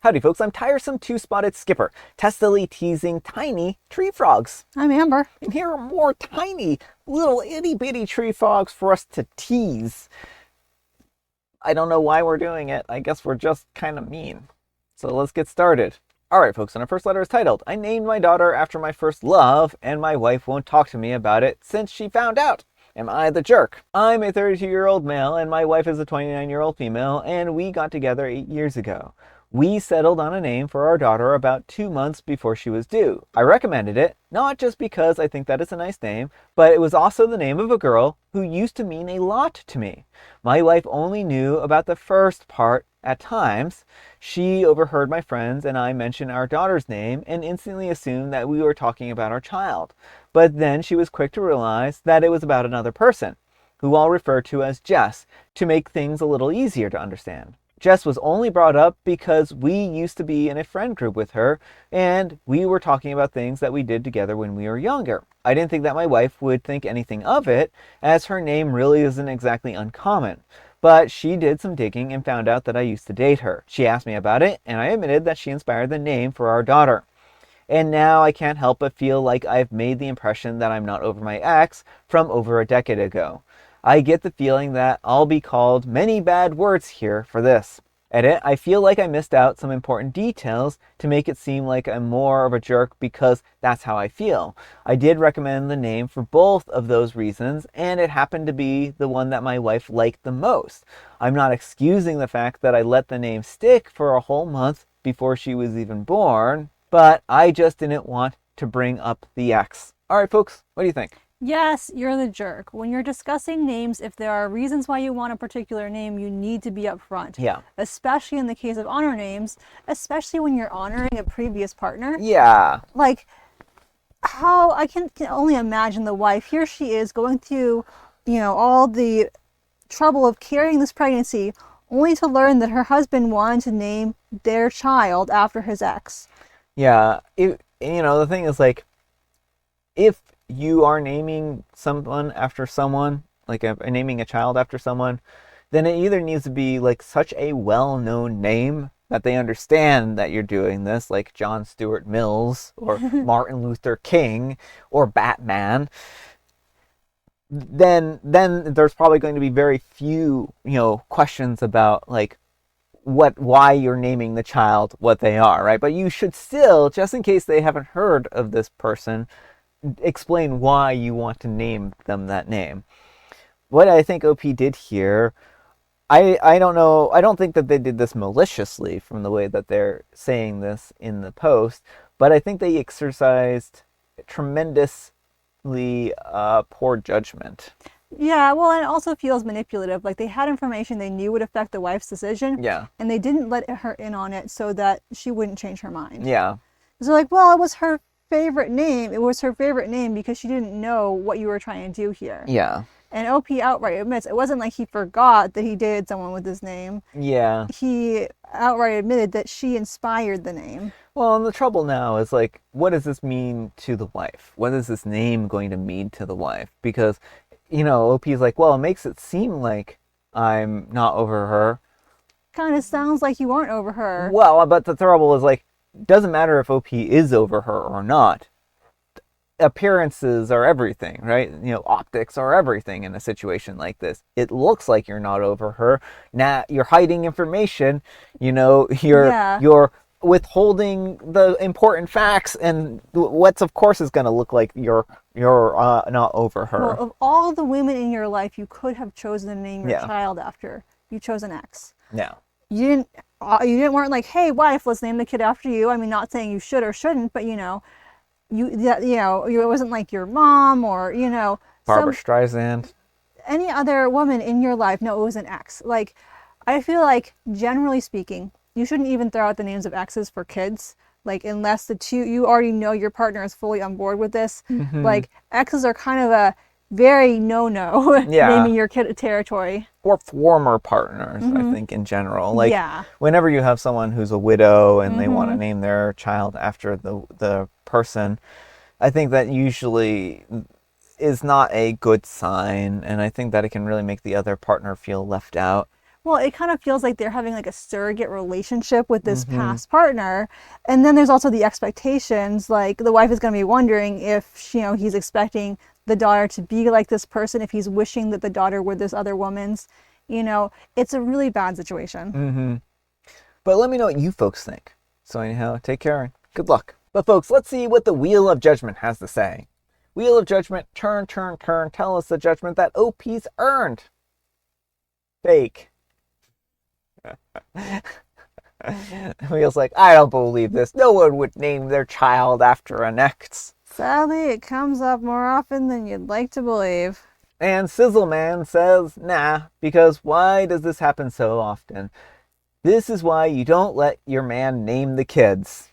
Howdy folks, I'm Tiresome Two-Spotted Skipper, testily teasing tiny tree frogs. I'm Amber. And here are more tiny, little itty-bitty tree frogs for us to tease. I don't know why we're doing it. I guess we're just kind of mean. So let's get started. Alright folks, and our first letter is titled, I named my daughter after my first love, and my wife won't talk to me about it since she found out. Am I the jerk? I'm a 32-year-old male, and my wife is a 29-year-old female, and we got together 8 years ago. We settled on a name for our daughter about 2 months before she was due. I recommended it, not just because I think that it's a nice name, but it was also the name of a girl who used to mean a lot to me. My wife only knew about the first part at times. She overheard my friends and I mention our daughter's name and instantly assumed that we were talking about our child. But then she was quick to realize that it was about another person, who I'll refer to as Jess, to make things a little easier to understand. Jess was only brought up because we used to be in a friend group with her, and we were talking about things that we did together when we were younger. I didn't think that my wife would think anything of it, as her name really isn't exactly uncommon. But she did some digging and found out that I used to date her. She asked me about it, and I admitted that she inspired the name for our daughter. And now I can't help but feel like I've made the impression that I'm not over my ex from over a decade ago. I get the feeling that I'll be called many bad words here for this. Edit, I feel like I missed out some important details to make it seem like I'm more of a jerk because that's how I feel. I did recommend the name for both of those reasons, and it happened to be the one that my wife liked the most. I'm not excusing the fact that I let the name stick for a whole month before she was even born, but I just didn't want to bring up the ex. Alright folks, what do you think? Yes, you're the jerk. When you're discussing names, if there are reasons why you want a particular name, you need to be upfront. Yeah. Especially in the case of honor names, especially when you're honoring a previous partner. Yeah. Like, how I can only imagine the wife. Here she is going through, all the trouble of carrying this pregnancy, only to learn that her husband wanted to name their child after his ex. Yeah. The thing is, like, if you are naming someone after someone, like naming a child after someone, then it either needs to be like such a well-known name that they understand that you're doing this, like John Stuart Mills or Martin Luther King or Batman. Then there's probably going to be very few, questions about like why you're naming the child what they are, right? But you should still, just in case they haven't heard of this person, explain why you want to name them that name. What I think OP did here, I don't know, I don't think that they did this maliciously from the way that they're saying this in the post, but I think they exercised tremendously poor judgment. Yeah, well, and it also feels manipulative. Like they had information they knew would affect the wife's decision. Yeah. And they didn't let her in on it so that she wouldn't change her mind. Yeah. So like, well, it was her favorite name. It was her favorite name because she didn't know what you were trying to do here. Yeah. And OP outright admits it wasn't like he forgot that he dated someone with this name. Yeah. He outright admitted that she inspired the name. Well, and the trouble now is like, what does this mean to the wife? What is this name going to mean to the wife? Because, OP's like, well, it makes it seem like I'm not over her. Kind of sounds like you aren't over her. Well, but the trouble is like, doesn't matter if OP is over her or not. Appearances are everything, right? Optics are everything in a situation like this. It looks like you're not over her. Now you're hiding information. You're withholding the important facts, and what's of course is going to look like you're not over her. Well, of all the women in your life you could have chosen to name your Yeah. child after, you chose an ex. Yeah. You weren't like, hey wife, let's name the kid after you. I mean, not saying you should or shouldn't, but it wasn't like your mom or Barbara Streisand. any other woman in your life. No, it was an ex. Like, I feel like generally speaking, you shouldn't even throw out the names of exes for kids. Like, unless you already know your partner is fully on board with this. Mm-hmm. Like, exes are kind of a very no-no naming your kid a territory. Or former partners, I think, in general. Like, whenever you have someone who's a widow and they want to name their child after the person, I think that usually is not a good sign, and I think that it can really make the other partner feel left out. Well, it kind of feels like they're having like a surrogate relationship with this Mm-hmm. past partner. And then there's also the expectations. Like the wife is going to be wondering if, he's expecting the daughter to be like this person, if he's wishing that the daughter were this other woman's. It's a really bad situation. Mm-hmm. But let me know what you folks think. So anyhow, take care and good luck. But folks, let's see what the Wheel of Judgment has to say. Wheel of Judgment, turn, turn, turn. Tell us the judgment that OP's earned. Fake. Wheel's like, I don't believe this. No one would name their child after an ex. Sadly, it comes up more often than you'd like to believe. And Sizzleman says, nah, because why does this happen so often? This is why you don't let your man name the kids.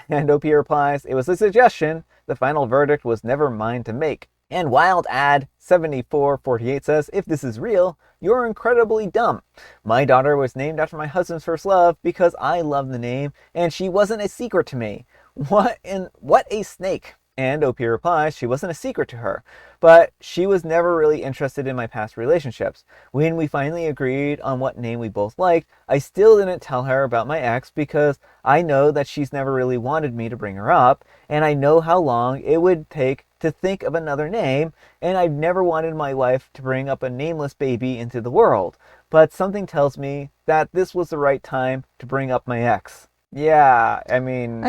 And OP replies, it was a suggestion. The final verdict was never mine to make. And Wild Ad 7448 says, if this is real, you're incredibly dumb. My daughter was named after my husband's first love because I love the name, and she wasn't a secret to me. What a snake. And OP replies, she wasn't a secret to her, but she was never really interested in my past relationships. When we finally agreed on what name we both liked, I still didn't tell her about my ex because I know that she's never really wanted me to bring her up, and I know how long it would take to think of another name, and I've never wanted my wife to bring up a nameless baby into the world. But something tells me that this was the right time to bring up my ex. Yeah, I mean,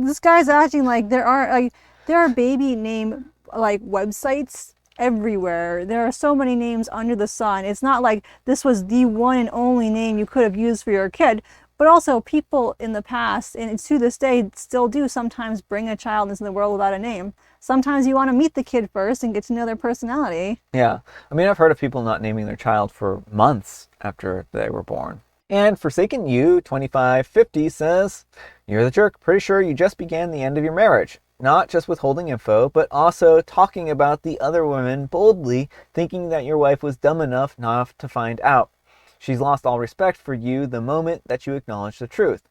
this guy's acting like there are baby name like websites everywhere. There are so many names under the sun. It's not like this was the one and only name you could have used for your kid. But also, people in the past and to this day still do sometimes bring a child into the world without a name. Sometimes you want to meet the kid first and get to know their personality. yeah. I mean, I've heard of people not naming their child for months after they were born. And Forsaken You 2550 says, you're the jerk. Pretty sure you just began the end of your marriage. Not just withholding info, but also talking about the other women boldly, thinking that your wife was dumb enough not to find out. She's lost all respect for you the moment that you acknowledge the truth.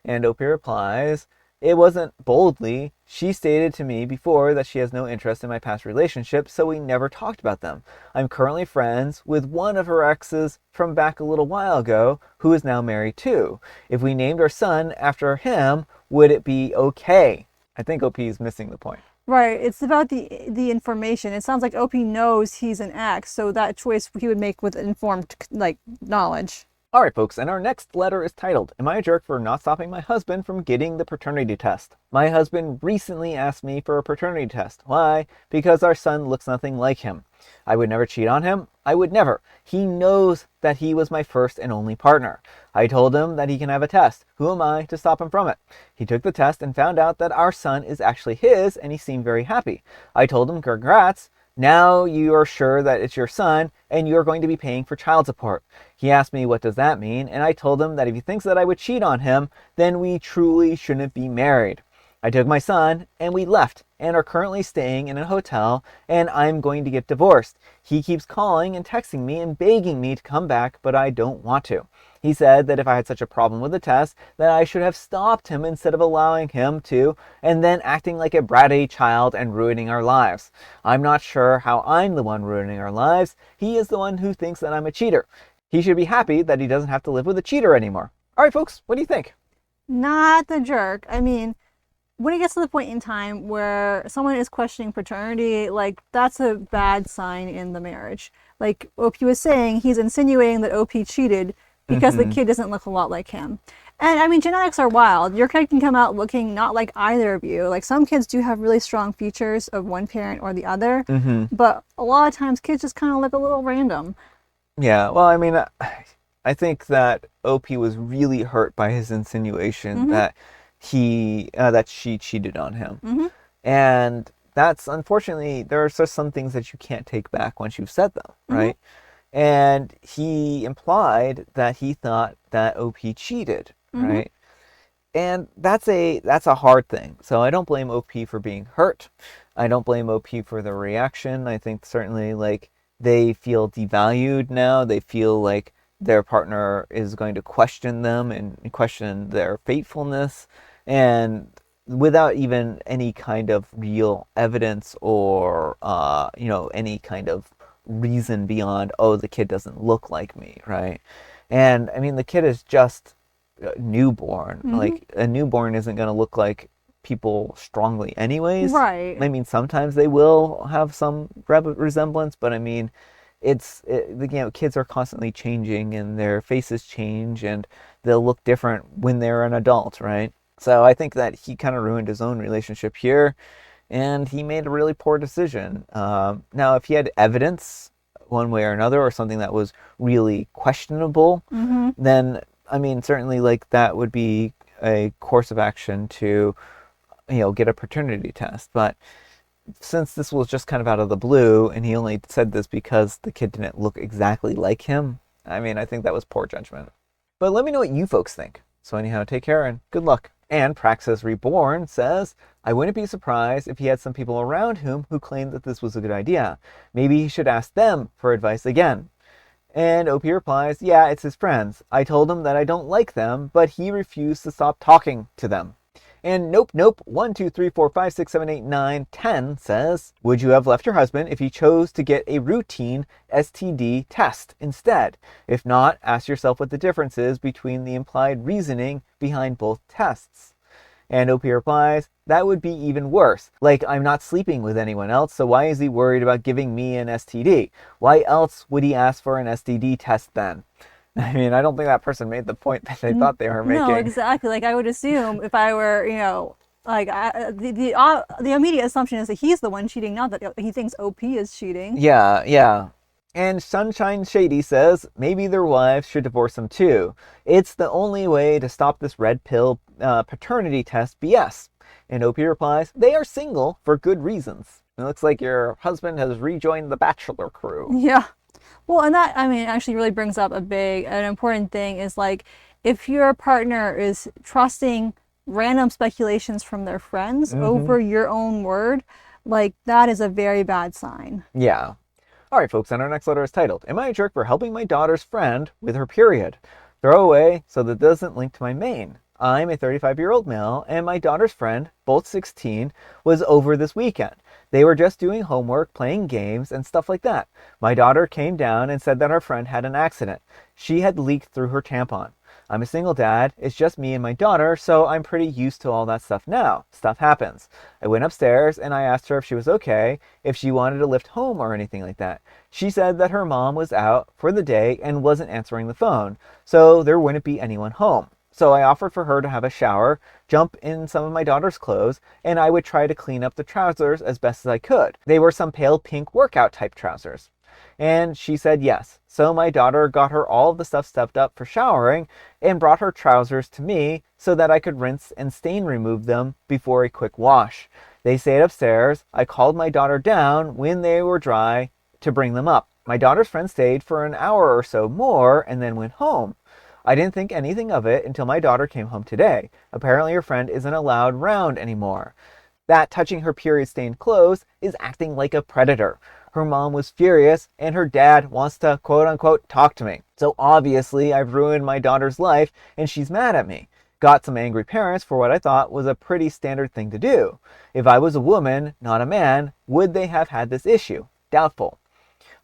And OP replies, it wasn't boldly. She stated to me before that she has no interest in my past relationships, so we never talked about them. I'm currently friends with one of her exes from back a little while ago, who is now married too. If we named our son after him, would it be okay? I think OP is missing the point. Right. It's about the information. It sounds like OP knows he's an ex, so that choice he would make with informed knowledge. All right, folks, and our next letter is titled, Am I a Jerk for Not Stopping My Husband from Getting the Paternity Test? My husband recently asked me for a paternity test. Why? Because our son looks nothing like him. I would never cheat on him. I would never. He knows that he was my first and only partner. I told him that he can have a test. Who am I to stop him from it? He took the test and found out that our son is actually his, and he seemed very happy. I told him, congrats. Now you are sure that it's your son, and you're going to be paying for child support. He asked me, what does that mean? And I told him that if he thinks that I would cheat on him, then we truly shouldn't be married. I took my son, and we left, and are currently staying in a hotel, and I'm going to get divorced. He keeps calling and texting me and begging me to come back, but I don't want to. He said that if I had such a problem with the test, that I should have stopped him instead of allowing him to, and then acting like a bratty child and ruining our lives. I'm not sure how I'm the one ruining our lives. He is the one who thinks that I'm a cheater. He should be happy that he doesn't have to live with a cheater anymore. All right, folks, what do you think? Not the jerk. When it gets to the point in time where someone is questioning paternity, that's a bad sign in the marriage. Like OP was saying, he's insinuating that OP cheated because the kid doesn't look a lot like him. And genetics are wild. Your kid can come out looking not like either of you. Like some kids do have really strong features of one parent or the other, but a lot of times kids just kind of look a little random. Yeah, well, I think that OP was really hurt by his insinuation that she cheated on him. And that's, unfortunately, there are just some things that you can't take back once you've said them, right? And he implied that he thought that OP cheated, right? And that's a hard thing. So I don't blame OP for being hurt. I don't blame OP for the reaction. I think certainly they feel devalued now. They feel like their partner is going to question them and question their faithfulness, and without even any kind of real evidence or any kind of reason beyond, oh, the kid doesn't look like me, right? And I mean, the kid is just newborn. Mm-hmm. Like, a newborn isn't going to look like people strongly anyways. Right. I mean, sometimes they will have some resemblance, but I mean, kids are constantly changing and their faces change and they'll look different when they're an adult, right? So I think that he kind of ruined his own relationship here, and he made a really poor decision. Now, if he had evidence one way or another, or something that was really questionable, Mm-hmm. then I mean, certainly, like, that would be a course of action to, get a paternity test. But since this was just kind of out of the blue, and he only said this because the kid didn't look exactly like him, I mean, I think that was poor judgment. But let me know what you folks think. So anyhow, take care and good luck. And Praxis Reborn says, I wouldn't be surprised if he had some people around him who claimed that this was a good idea. Maybe he should ask them for advice again. And OP replies, yeah, it's his friends. I told him that I don't like them, but he refused to stop talking to them. And nope, 1, 2, 3, 4, 5, 6, 7, 8, 9, 10 says, would you have left your husband if he chose to get a routine STD test instead? If not, ask yourself what the difference is between the implied reasoning behind both tests. And OP replies, that would be even worse. Like, I'm not sleeping with anyone else, so why is he worried about giving me an STD? Why else would he ask for an STD test then? I mean, I don't think that person made the point that they thought they were making. No, exactly. Like, I would assume if I were, like, the immediate assumption is that he's the one cheating, not that he thinks OP is cheating. Yeah. And Sunshine Shady says maybe their wives should divorce them too. It's the only way to stop this red pill paternity test BS. And OP replies, they are single for good reasons. It looks like your husband has rejoined the bachelor crew. Yeah. Well, and that, I mean, actually really brings up an important thing is, like, if your partner is trusting random speculations from their friends over your own word, like, that is a very bad sign. Yeah. All right, folks, and our next letter is titled, Am I a Jerk for Helping My Daughter's Friend with Her Period? Throw away so that doesn't link to my main. I'm a 35-year-old male, and my daughter's friend, both 16, was over this weekend. They were just doing homework, playing games, and stuff like that. My daughter came down and said that our friend had an accident. She had leaked through her tampon. I'm a single dad. It's just me and my daughter, so I'm pretty used to all that stuff now. Stuff happens. I went upstairs and I asked her if she was okay, if she wanted to lift home or anything like that. She said that her mom was out for the day and wasn't answering the phone, so there wouldn't be anyone home. So I offered for her to have a shower, jump in some of my daughter's clothes, and I would try to clean up the trousers as best as I could. They were some pale pink workout type trousers. And she said yes. So my daughter got her all of the stuff stepped up for showering and brought her trousers to me so that I could rinse and stain remove them before a quick wash. They stayed upstairs. I called my daughter down when they were dry to bring them up. My daughter's friend stayed for an hour or so more and then went home. I didn't think anything of it until my daughter came home today. Apparently her friend isn't allowed round anymore. That touching her period-stained clothes is acting like a predator. Her mom was furious, and her dad wants to, quote-unquote, talk to me. So obviously, I've ruined my daughter's life, and she's mad at me. Got some angry parents for what I thought was a pretty standard thing to do. If I was a woman, not a man, would they have had this issue? Doubtful.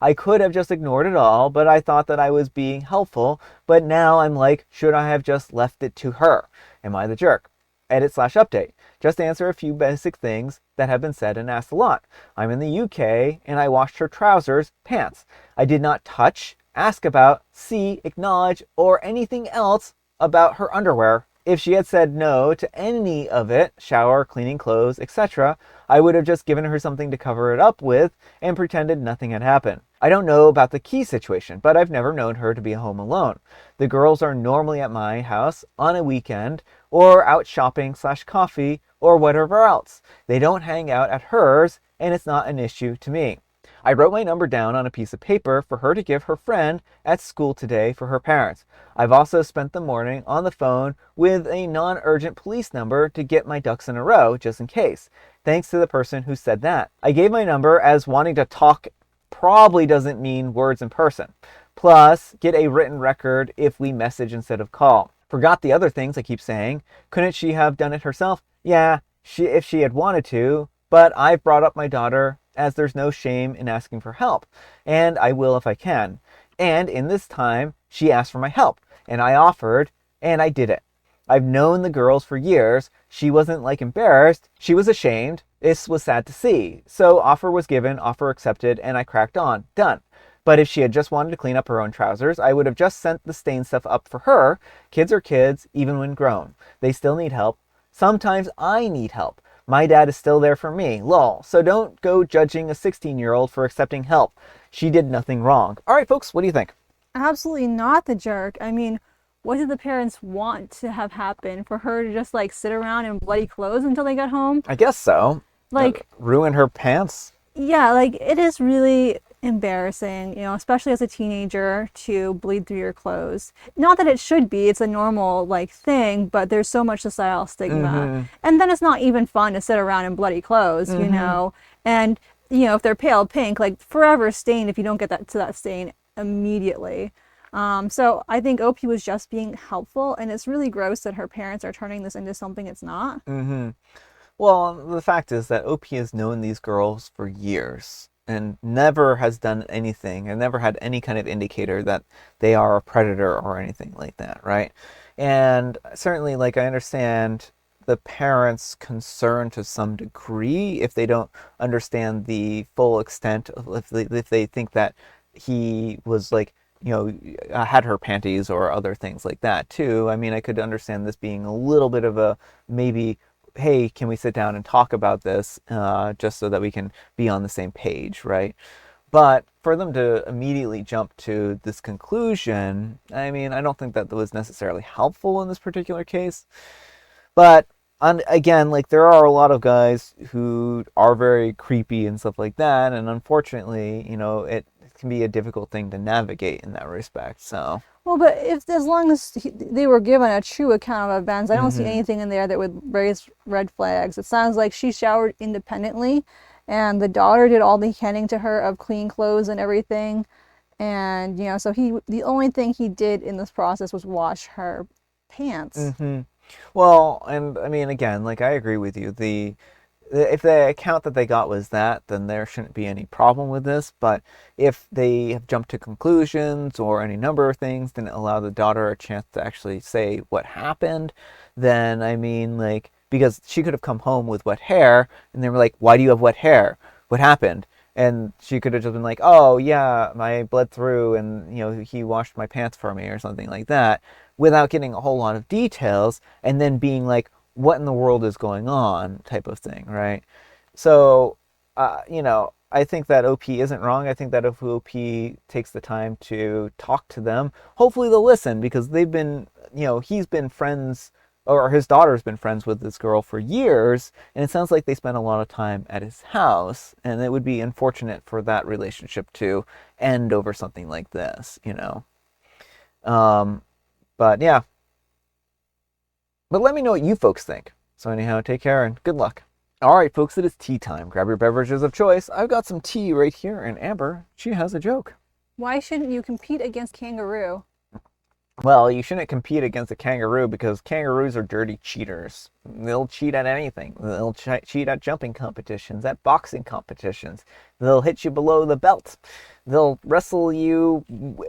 I could have just ignored it all, but I thought that I was being helpful, but now I'm like, should I have just left it to her? Am I the jerk? Edit/update. Just answer a few basic things that have been said and asked a lot. I'm in the UK and I washed her trousers, pants. I did not touch, ask about, see, acknowledge, or anything else about her underwear. If she had said no to any of it, shower, cleaning clothes, etc., I would have just given her something to cover it up with and pretended nothing had happened. I don't know about the key situation, but I've never known her to be home alone. The girls are normally at my house on a weekend or out shopping/coffee or whatever else. They don't hang out at hers, and it's not an issue to me. I wrote my number down on a piece of paper for her to give her friend at school today for her parents. I've also spent the morning on the phone with a non-urgent police number to get my ducks in a row, just in case. Thanks to the person who said that. I gave my number as wanting to talk probably doesn't mean words in person. Plus, get a written record if we message instead of call. Forgot the other things I keep saying. Couldn't she have done it herself? Yeah, if she had wanted to, but I've brought up my daughter as there's no shame in asking for help, and I will if I can. And in this time, She asked for my help, and I offered, and I did it. I've known the girls for years. She wasn't like embarrassed. She was ashamed. This was sad to see. So offer was given, offer accepted, and I cracked on. Done. But if she had just wanted to clean up her own trousers, I would have just sent the stain stuff up for her. Kids are kids, even when grown. They still need help. Sometimes I need help. My dad is still there for me. Lol. So don't go judging a 16-year-old for accepting help. She did nothing wrong. All right, folks, what do you think? Absolutely not the jerk. I mean, what did the parents want to have happen? For her to just like sit around in bloody clothes until they got home? I guess so. Like, Ruin her pants? yeah, like it is really embarrassing, especially as a teenager to bleed through your clothes. Not that it should be, it's a normal like thing, but there's so much societal stigma. And then it's not even fun to sit around in bloody clothes. And if they're pale pink, like forever stained if you don't get that stain immediately. So I think OP was just being helpful, and it's really gross that her parents are turning this into something it's not. Well, the fact is that OP has known these girls for years and never has done anything and never had any kind of indicator that they are a predator or anything like that, right? And certainly, like, I understand the parents' concern to some degree if they don't understand the full extent of if they think that he was like, had her panties or other things like that too. I mean, I could understand this being a little bit of a maybe, hey, can we sit down and talk about this just so that we can be on the same page, right? But for them to immediately jump to this conclusion, I mean, I don't think that was necessarily helpful in this particular case. But again, like, there are a lot of guys who are very creepy and stuff like that, and unfortunately, it can be a difficult thing to navigate in that respect. So, well, but as long as they were given a true account of events, I don't see anything in there that would raise red flags. It sounds like she showered independently, and the daughter did all the handing to her of clean clothes and everything. And so the only thing he did in this process was wash her pants. Well, and I mean, again, like, I agree with you. If the account that they got was that, then there shouldn't be any problem with this. But if they have jumped to conclusions or any number of things, didn't allow the daughter a chance to actually say what happened, then, I mean, like, because she could have come home with wet hair, and they were like, why do you have wet hair? What happened? And she could have just been like, oh, yeah, I bled through, and, he washed my pants for me or something like that, without getting a whole lot of details, and then being like, what in the world is going on type of thing, right? So, I think that OP isn't wrong. I think that if OP takes the time to talk to them, hopefully they'll listen, because they've been, he's been friends, or his daughter's been friends with this girl for years, and it sounds like they spent a lot of time at his house, and it would be unfortunate for that relationship to end over something like this. But yeah. But let me know what you folks think. So anyhow, take care and good luck. All right, folks, it is tea time. Grab your beverages of choice. I've got some tea right here, and Amber, she has a joke. Why shouldn't you compete against kangaroo? Well, you shouldn't compete against a kangaroo because kangaroos are dirty cheaters. They'll cheat at anything. They'll cheat at jumping competitions, at boxing competitions. They'll hit you below the belt. They'll wrestle you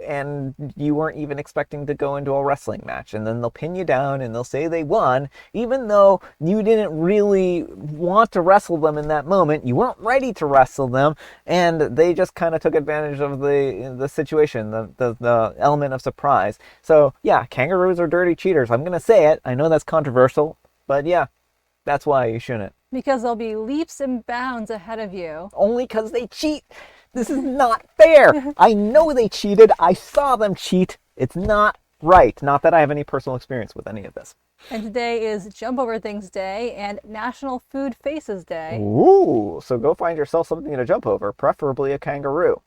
and you weren't even expecting to go into a wrestling match. And then they'll pin you down and they'll say they won, even though you didn't really want to wrestle them in that moment. You weren't ready to wrestle them, and they just kind of took advantage of the situation, the element of surprise. So yeah, kangaroos are dirty cheaters. I'm going to say it. I know that's controversial, but yeah, that's why you shouldn't. Because they'll be leaps and bounds ahead of you. Only because they cheat. This is not fair. I know they cheated. I saw them cheat. It's not right. Not that I have any personal experience with any of this. And today is Jump Over Things Day and National Food Faces Day. Ooh, so go find yourself something to jump over, preferably a kangaroo.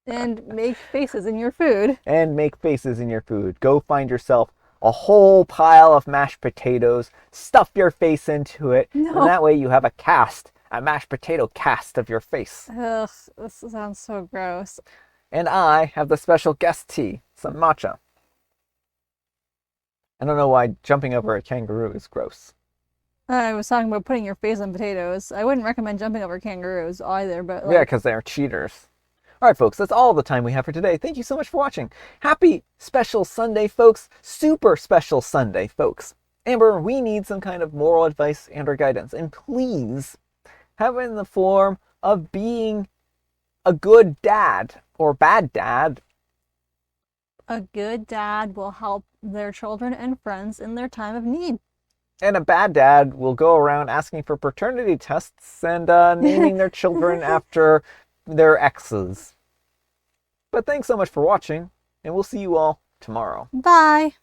And make faces in your food. And make faces in your food. Go find yourself a whole pile of mashed potatoes, stuff your face into it, and that way you have a mashed potato cast of your face. Ugh, this sounds so gross. And I have the special guest tea, some matcha. I don't know why jumping over a kangaroo is gross. I was talking about putting your face on potatoes. I wouldn't recommend jumping over kangaroos either, but yeah, because they're cheaters. All right, folks, that's all the time we have for today. Thank you so much for watching. Happy special Sunday, folks. Super special Sunday, folks. Amber, we need some kind of moral advice and or guidance. And please have it in the form of being a good dad or bad dad. A good dad will help their children and friends in their time of need. And a bad dad will go around asking for paternity tests and naming their children after their exes. But thanks so much for watching, and we'll see you all tomorrow. Bye.